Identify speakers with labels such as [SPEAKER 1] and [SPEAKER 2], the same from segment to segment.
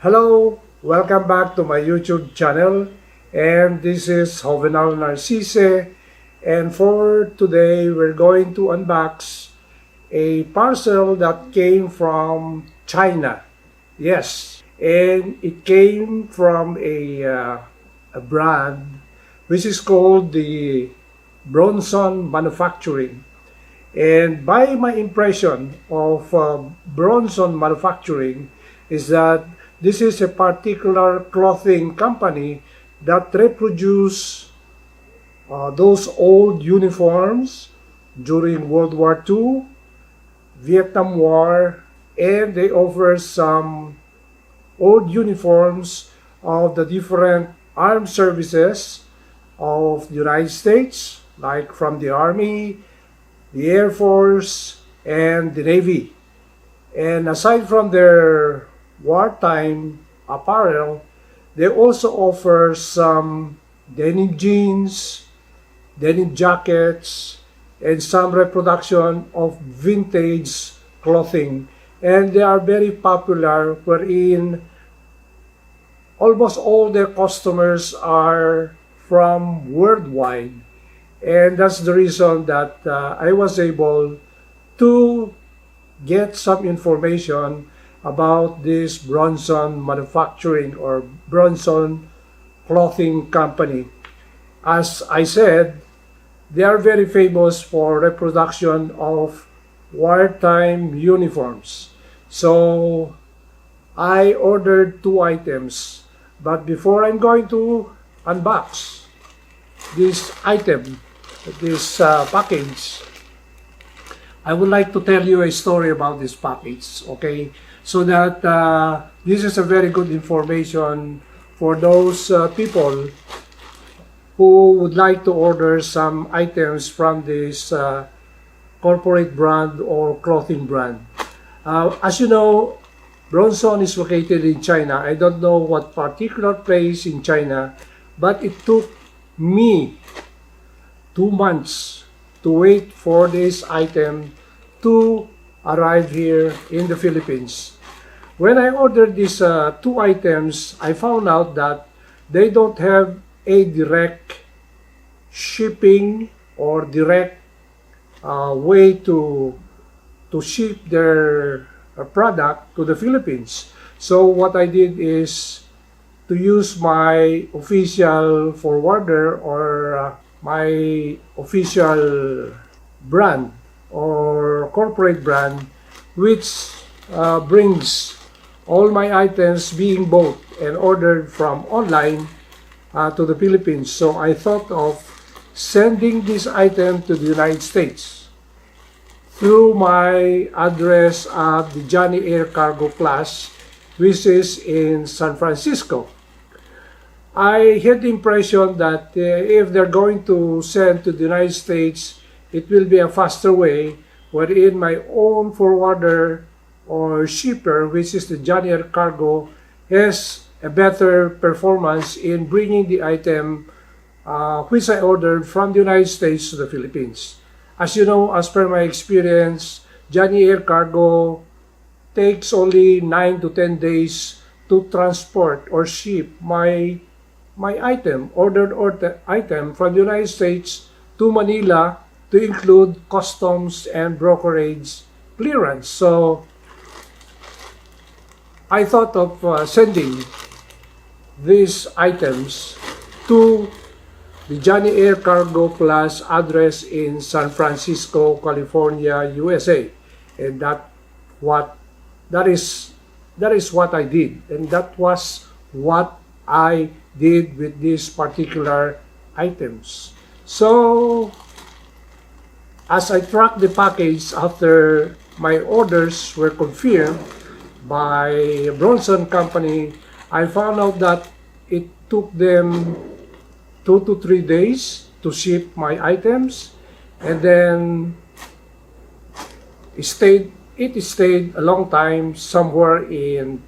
[SPEAKER 1] Hello, welcome back to my YouTube channel, and this is Jovenal Narcisse, and for today we're going to unbox a parcel that came from China. Yes, and it came from a brand which is called the Bronson Manufacturing. And by my impression of Bronson Manufacturing is that this is a particular clothing company that reproduce those old uniforms during World War II, Vietnam War, and they offer some old uniforms of the different armed services of the United States, like from the Army, the Air Force, and the Navy. And aside from their wartime apparel, they also offer some denim jeans, denim jackets, and some reproduction of vintage clothing. And they are very popular, wherein almost all their customers are from worldwide. And that's the reason that I was able to get some information about this Bronson Manufacturing or Bronson Clothing Company. As I said, they are very famous for reproduction of wartime uniforms. So I ordered 2 items, but before I'm going to unbox this item, this package, I would like to tell you a story about this package, okay? So that this is a very good information for those people who would like to order some items from this corporate brand or clothing brand. As you know, Bronson is located in China. I don't know what particular place in China, but it took me 2 months to wait for this item to arrive here in the Philippines. When I ordered these 2 items, I found out that they don't have a direct shipping or direct way to ship their product to the Philippines. So what I did is to use my official forwarder or my official brand or corporate brand, which brings all my items being bought and ordered from online to the Philippines. So I thought of sending this item to the United States through my address at the Johnny Air Cargo Plus, which is in San Francisco. I had the impression that if they're going to send to the United States, it will be a faster way, wherein my own forwarder or shipper, which is the Johnny Air Cargo, has a better performance in bringing the item which I ordered from the United States to the Philippines. As you know, as per my experience, Johnny Air Cargo takes only 9 to 10 days to transport or ship my ordered item from the United States to Manila, to include customs and brokerage clearance. So I thought of sending these items to the Johnny Air Cargo Plus address in San Francisco, California, USA. And that is what I did. And that was what I did with these particular items. So as I tracked the package after my orders were confirmed by Bronson Company, I found out that it took them 2 to 3 days to ship my items, and then it stayed a long time somewhere in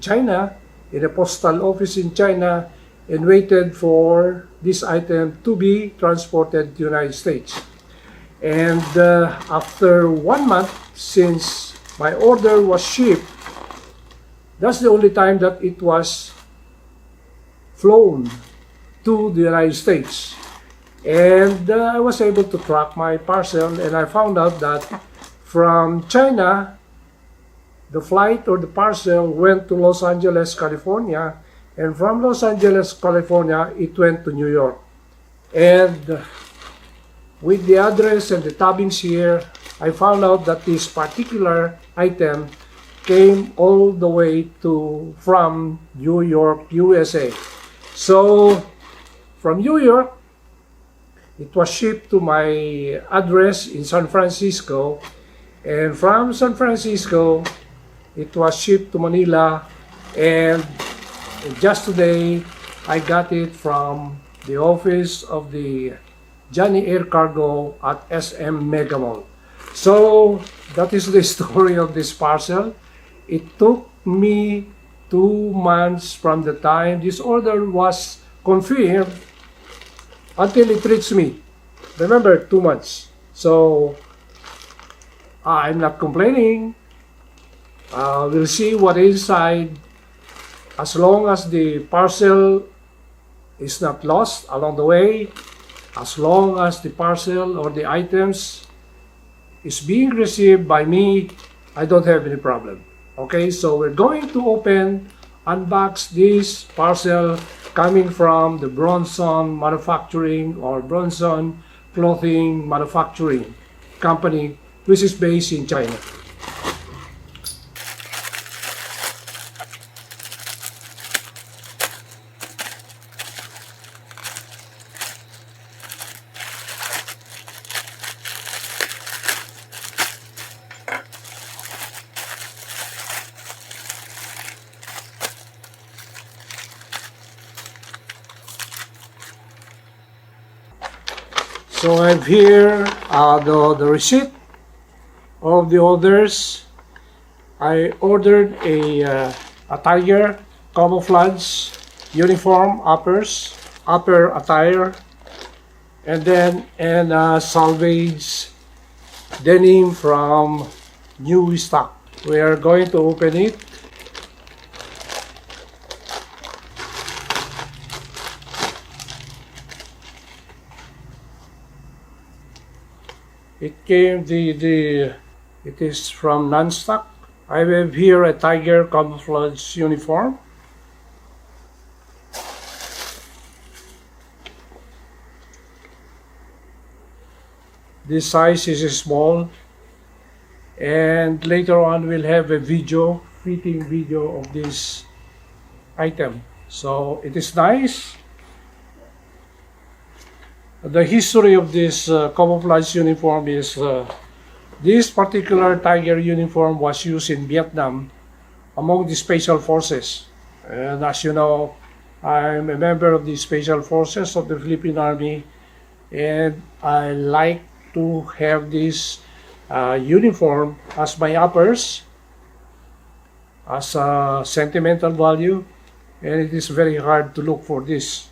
[SPEAKER 1] China, in a postal office in China, and waited for this item to be transported to the United States. And after 1 month since my order was shipped, That's the only time that it was flown to the United States. And I was able to track my parcel, and I found out that from China, the flight or the parcel went to Los Angeles, California, and from Los Angeles, California, it went to New York. And with the address and the tabbings here, I found out that this particular item came all the way from New York, USA. So from New York, it was shipped to my address in San Francisco, and from San Francisco, it was shipped to Manila, and just today, I got it from the office of the Johnny Air Cargo at SM Mega Mall. So that is the story of this parcel. It took me 2 months from the time this order was confirmed until it reached me. Remember, 2 months. So I'm not complaining. We'll see what is inside. As long as the parcel is not lost along the way, as long as the parcel or the items is being received by me, I don't have any problem. Okay, so we're going to unbox this parcel coming from the Bronson Manufacturing or Bronson Clothing Manufacturing Company, which is based in China. So I have here the receipt of the orders. I ordered a tiger camouflage uniform upper attire, and then salvage denim from new stock. We are going to open it. It came it is from non-stock. I have here a tiger camouflage uniform. This size is small, and later on we'll have a fitting video of this item. So it is nice. The history of this camouflage uniform is this particular tiger uniform was used in Vietnam among the special forces. And as you know, I'm a member of the special forces of the Philippine Army, and I like to have this uniform as my uppers, as a sentimental value, and it is very hard to look for this.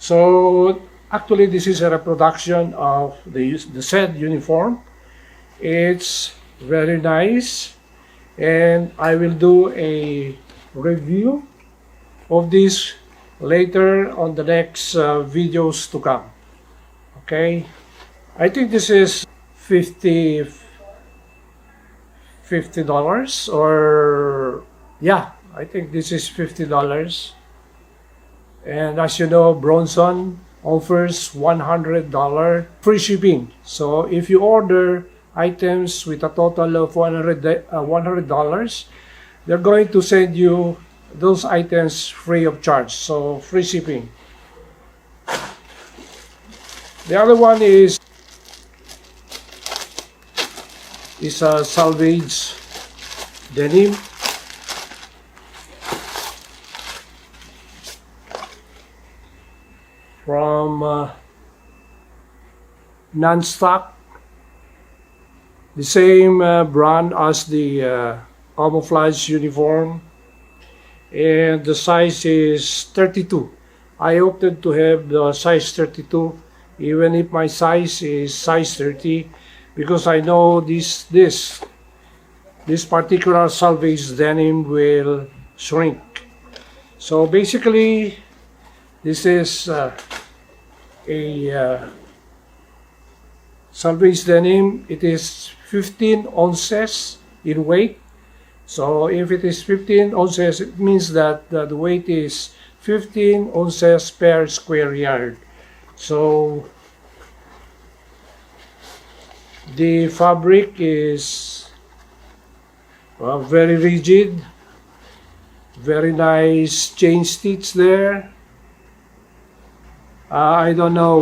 [SPEAKER 1] So actually, this is a reproduction of the said uniform. It's very nice, and I will do a review of this later on the next videos to come. Okay, I think this is $50, or yeah, I think this is $50. And as you know, Bronson offers $100 free shipping. So if you order items with a total of $100, they're going to send you those items free of charge. So free shipping. The other one is a salvage denim. From non-stock, the same brand as the camouflage uniform, and the size is 32. I opted to have the size 32, even if my size is size 30, because I know this particular salvage denim will shrink. So basically, this is a salvage denim. It is 15 ounces in weight. So if it is 15 ounces, it means that the weight is 15 ounces per square yard. So the fabric is very rigid, very nice chain stitch there. I don't know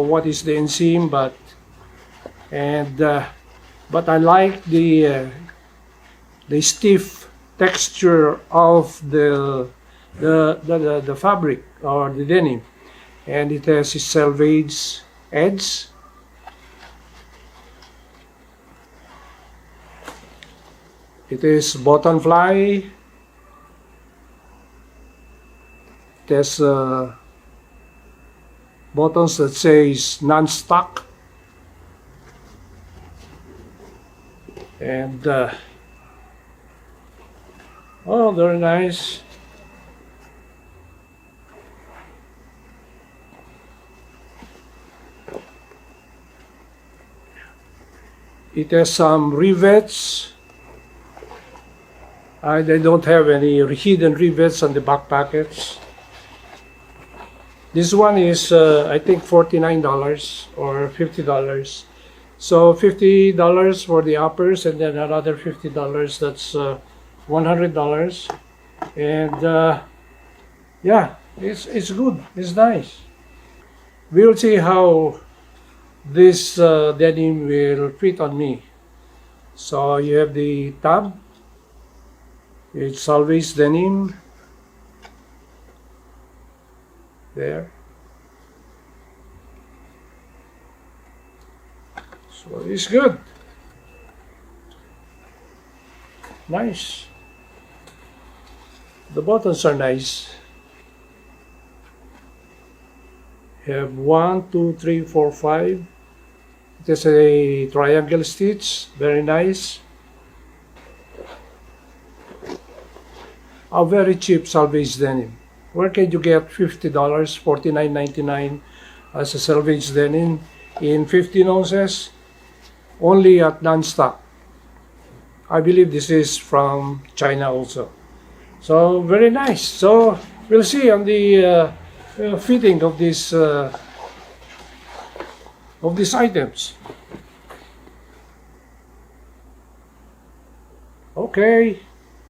[SPEAKER 1] what is the inseam, but I like the stiff texture of the fabric or the denim, and it has a selvage edge. It is button fly. It has buttons that says non-stock, and oh, very nice. It has some rivets. They don't have any hidden rivets on the back pockets. This one is, I think, $49 or $50. So $50 for the uppers, and then another $50. That's $100. And yeah, it's good. It's nice. We'll see how this denim will fit on me. So you have the tab. It's salvage denim. There. So it's good. Nice. The buttons are nice. You have 1, 2, 3, 4, 5. It is a triangle stitch. Very nice. A very cheap salvage denim. Where can you get $50, $49.99 as a salvage denim in 15 ounces? Only at non-stock. I believe this is from China also. So very nice. So we'll see on the fitting of these items. Okay.